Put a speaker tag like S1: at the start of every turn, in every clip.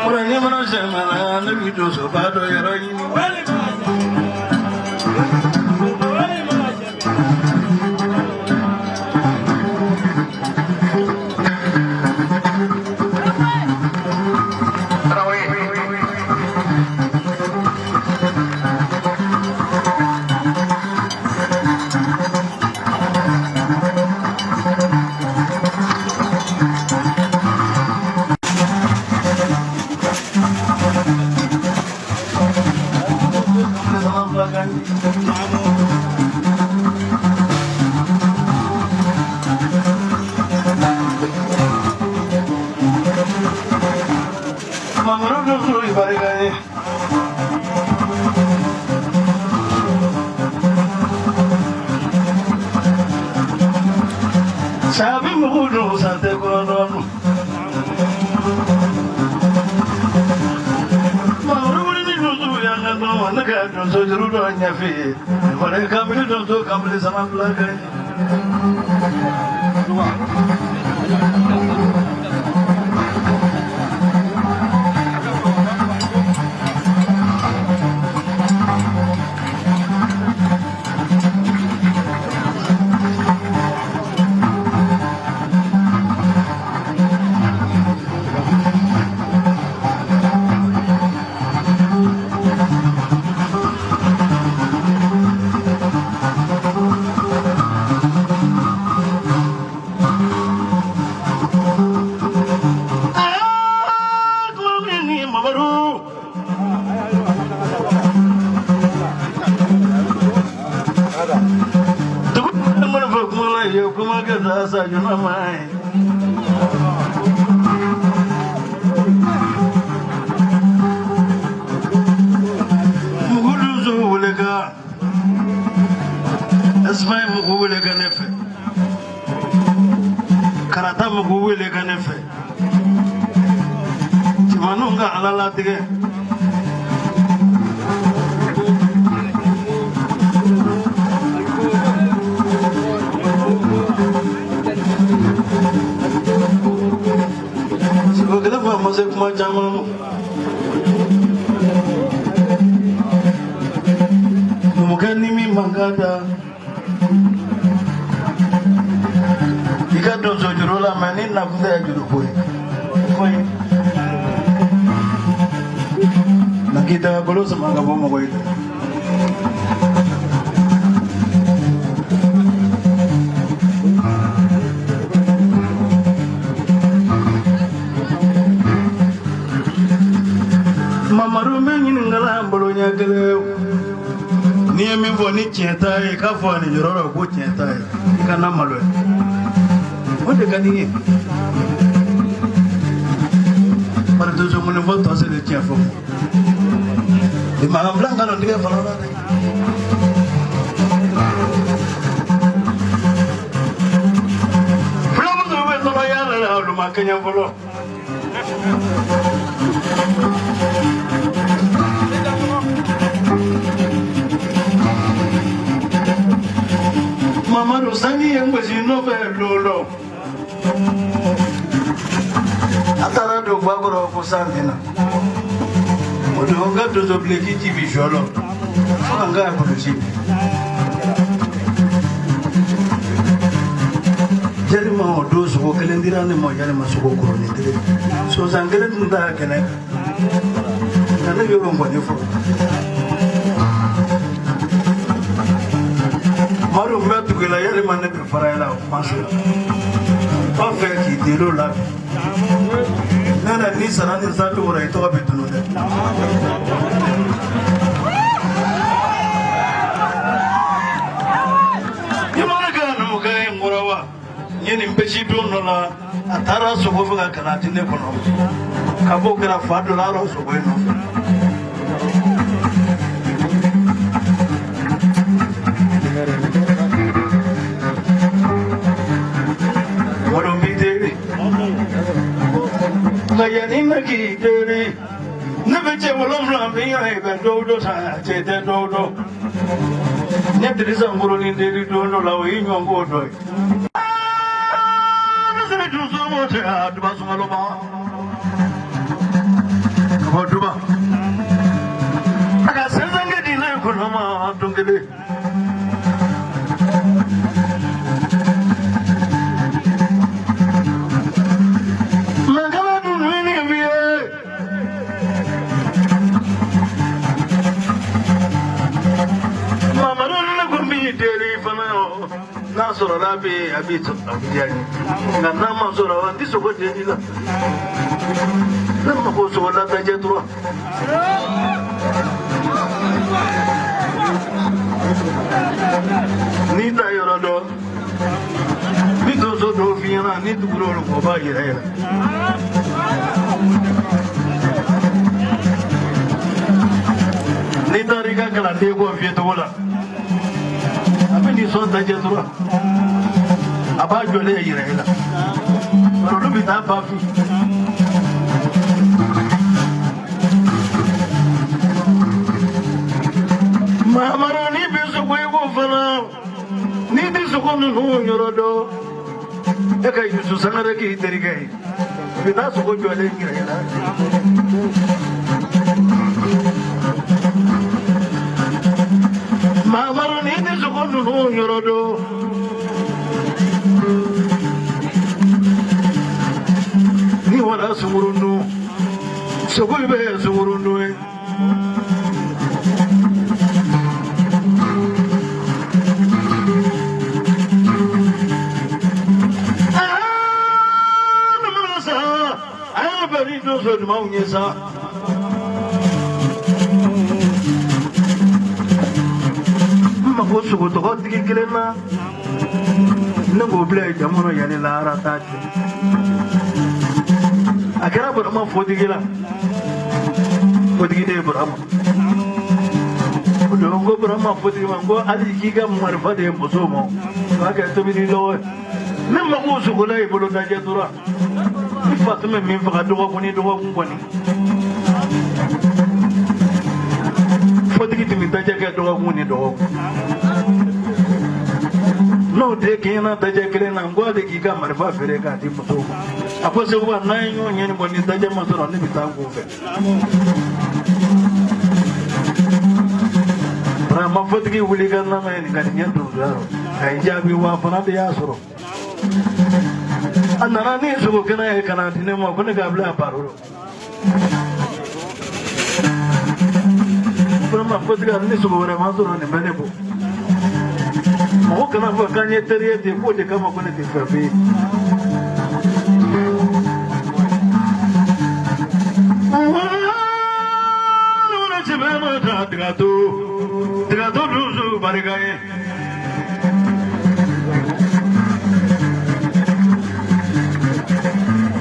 S1: Kurangnya mana zaman lebih tu sebab doa lagi. Sabi mukudu sate konon, mahu ini dosa yang anu negara dosa jeruk doanya fi, mereka kami dosa kami sama belakang. Sajuna mai, mugudu zuulega, esmai muguulega nefe, karata muguulega nefe, cimanunga alala tige. Kenapa masih macam mungkin ini mangada jika dosa jurulah mainin nak saya juru koi nak kita belum semangat bawa koi itu ni min fɔ ni tiɲɛ t'a ye k'a fɔ nin yɔrɔ la ko tiɲɛ t'a ye i ka na malo ye o de ka di n ye bari donso mun fɔ tɔ se de tiɲɛ fɔ i ma kan bila nkalon tigɛ fana la dɛ fulamuso bɛ tɔgɔ yala la olu ma kɛɲɛ fɔlɔ Mamadu sangi yang bersino berlolo. Atara do bagoro kusantina. Odo nga do zobleki TV jolo. Anga produksi. Jadi mau do suko kelendira ne mo yale masuko koroni tele. So zangere tunda kene. Kana yoro mbone fo. Maru metu kila yale mane prepara ela masuk. Pakai kidelo la. Nana ni sana ni satu orang itu apa itu node. Gimana kan mukai murawa? Ini mpeci dono la. Atara subuh juga kena tine kono. Kabo kira fadu laro subuh no. Gayani nagi deri, nabeje walam lambi ay ben dodo sa chete dodo. Nyatri samburu ni deri dodo lawi nyongo doi. Nasere juso mo te ad basumalo ba. Hotuba. Aga senzange dina kunama tungele. Mangala dunwini biye. Mama dunna kumbi deli fanao. Nasoro labi abito abijani. Ngana masoro wandi soko deli la. Nama ko soko la tajetro. Ni ta yorodo. Ni to so do fiana ni tu bro ko ba yira. Ni ta riga kala de ko fieto wala. Ni so ta jetro aba jole yire la ro bi ta ba fi ma maro ni bi so ko fana ni di so ko no yoro do e ka yusu sanare ki terigai bi ta so ko jole yire la Mama ni di sokono no yorodo. Ni wala sumurunu. Sokoi be sumurunu e. Namasa. Bari do so maungesa. Ko sugo to hot ki kilena nango blay jamono yani la rata akara bor ma fodi gila fodi de bor am do ngo bor ma fodi ma ngo ali ki ga marfa de musomo ka to bi lo nem ma ko sugo lay bolo da jetura fatme min fa do ko ni do ko ngoni fodi ki timi da jaga do ko ni do no de kina daje kire na ngwale giga marfa fere ka ti muso apo se wa na nyo nyeni boni daje masoro ni bitangu fe pra ma fotgi wuli ga na ma ni ga ni ndu zaro ai jabi wa fana de yasoro anara ni sugo kana e kana tine mo ko ne ga bla paruro pra ma fotgi ni sugo ra masoro ni benebo mo kana fa kanye teriye te ko de kama ko ne te fabe na chibema ta tigato duzu barigaye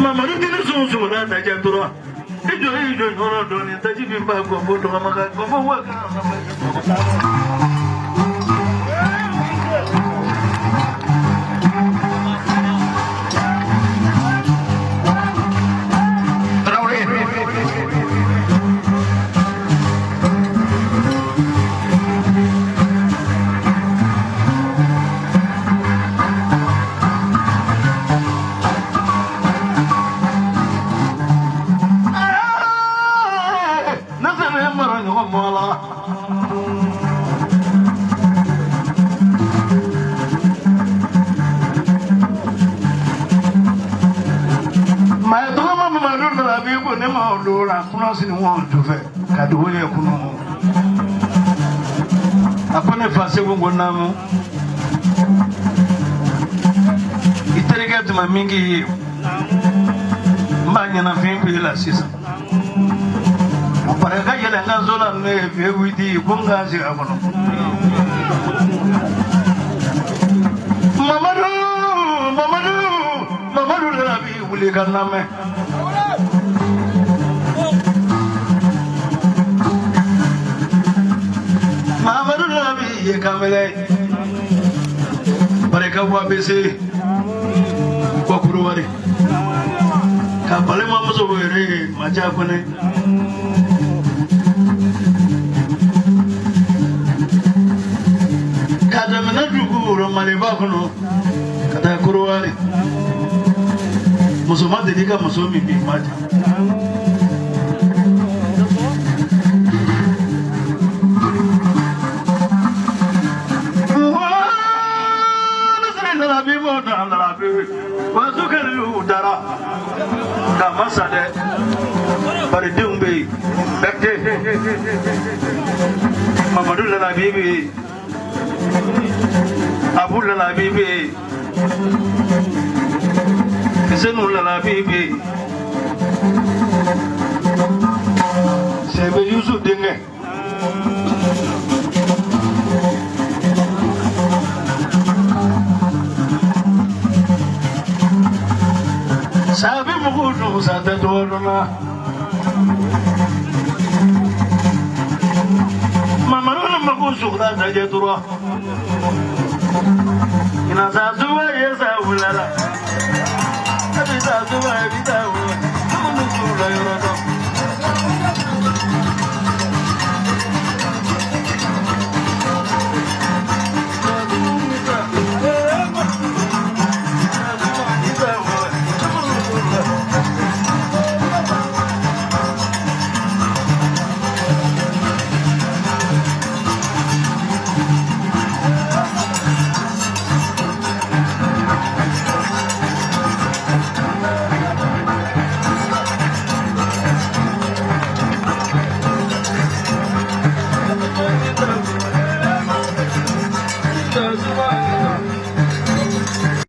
S1: mama ru dinu so na ta jaturo ijo no do ni ta jibi ba ko boto maka ko wa Sini won to fe ka do ye kunu apane fase bo gonamu iterega tuma mingi mbanya na fin pila sisa apare ka yele na zola ne fe widi kunga si akono mamadu la bi wuli kaname ye kamele bareka wa bese kwa kuruwari ka pale mamuzo were macha kone kada mena dugu ro male ba kono kada kuruwari muso ma dedika muso mi bi macha Masade, but it don't be. Mamadou la bibi, Abu la bibi, Zenu la bibi, Sebe Yusuf Dinge. Sabe mugudu sate torna Mamaruna magusu da jeturo Ina zazuwa yesa ulala Abi zazuwa bita